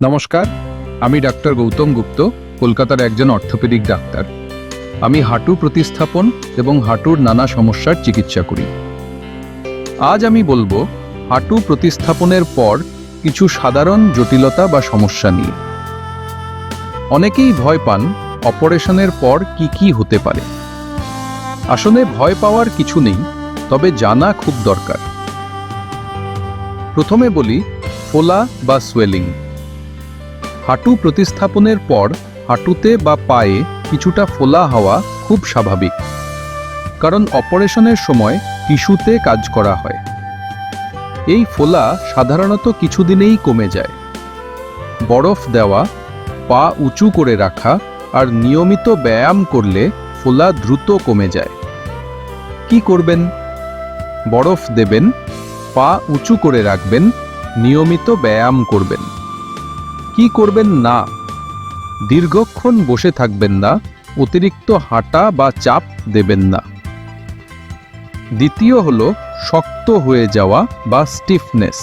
নমস্কার, আমি ডাক্তার গৌতম গুপ্ত, কলকাতার একজন অর্থোপেডিক ডাক্তার। আমি হাঁটু প্রতিস্থাপন এবং হাঁটুর নানা সমস্যার চিকিৎসা করি। আজ আমি বলবো হাঁটু প্রতিস্থাপনের পর কিছু সাধারণ জটিলতা বা সমস্যা নিয়ে। অনেকেই ভয় পান অপারেশনের পর কি হতে পারে। আসলে ভয় পাওয়ার কিছু নেই, তবে জানা খুব দরকার। প্রথমে বলি ফোলা বা সোয়েলিং। হাঁটু প্রতিস্থাপনের পর হাঁটুতে বা পায়ে কিছুটা ফোলা হওয়া খুব স্বাভাবিক, কারণ অপারেশনের সময় টিস্যুতে কাজ করা হয়। এই ফোলা সাধারণত কিছুদিনেই কমে যায়। বরফ দেওয়া, পা উঁচু করে রাখা আর নিয়মিত ব্যায়াম করলে ফোলা দ্রুত কমে যায়। কি করবেন? বরফ দেবেন, পা উঁচু করে রাখবেন, নিয়মিত ব্যায়াম করবেন। কি করবেন না? দীর্ঘক্ষণ বসে থাকবেন না, অতিরিক্ত হাঁটা বা চাপ দেবেন না। দ্বিতীয় হলো শক্ত হয়ে যাওয়া বা স্টিফনেস।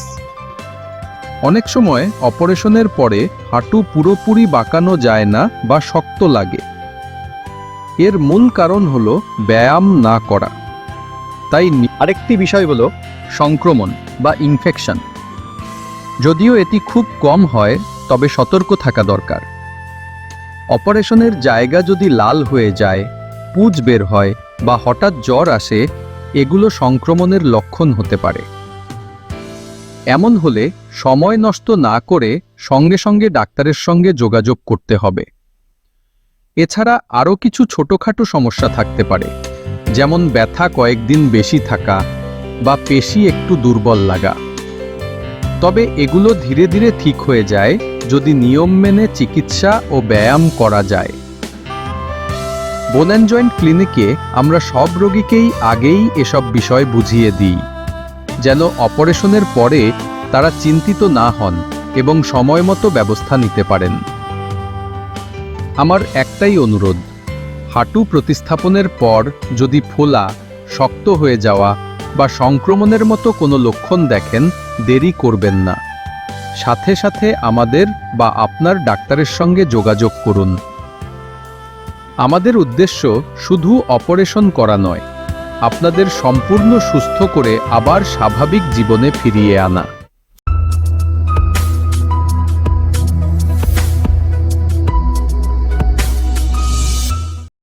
অনেক সময় অপারেশনের পরে হাঁটু পুরোপুরি বাঁকানো যায় না বা শক্ত লাগে। এর মূল কারণ হলো ব্যায়াম না করা। তাই আরেকটি বিষয় হলো সংক্রমণ বা ইনফেকশন। যদিও এটি খুব কম হয়, তবে সতর্ক থাকা দরকার। অপারেশনের জায়গা যদি লাল হয়ে যায়, পুঁজ বের হয় বা হঠাৎ জ্বর আসে, এগুলো সংক্রমণের লক্ষণ হতে পারে। এমন হলে সময় নষ্ট না করে সঙ্গে সঙ্গে ডাক্তারের সঙ্গে যোগাযোগ করতে হবে। এছাড়া আরও কিছু ছোটখাটো সমস্যা থাকতে পারে, যেমন ব্যথা কয়েকদিন বেশি থাকা বা পেশি একটু দুর্বল লাগা। তবে এগুলো ধীরে ধীরে ঠিক হয়ে যায় যদি নিয়ম মেনে চিকিৎসা ও ব্যায়াম করা যায়। বোন অ্যান্ড জয়েন্ট ক্লিনিকে আমরা সব রোগীকেই আগেই এসব বিষয় বুঝিয়ে দিই, যেন অপারেশনের পরে তারা চিন্তিত না হন এবং সময়মতো ব্যবস্থা নিতে পারেন। আমার একটাই অনুরোধ, হাঁটু প্রতিস্থাপনের পর যদি ফোলা, শক্ত হয়ে যাওয়া বা সংক্রমণের মতো কোনো লক্ষণ দেখেন, দেরি করবেন না। সাথে সাথে আমাদের বা আপনার ডাক্তারের সঙ্গে যোগাযোগ করুন। আমাদের উদ্দেশ্য শুধু অপারেশন করা নয়, আপনাদের সম্পূর্ণ সুস্থ করে আবার স্বাভাবিক জীবনে ফিরিয়ে আনা।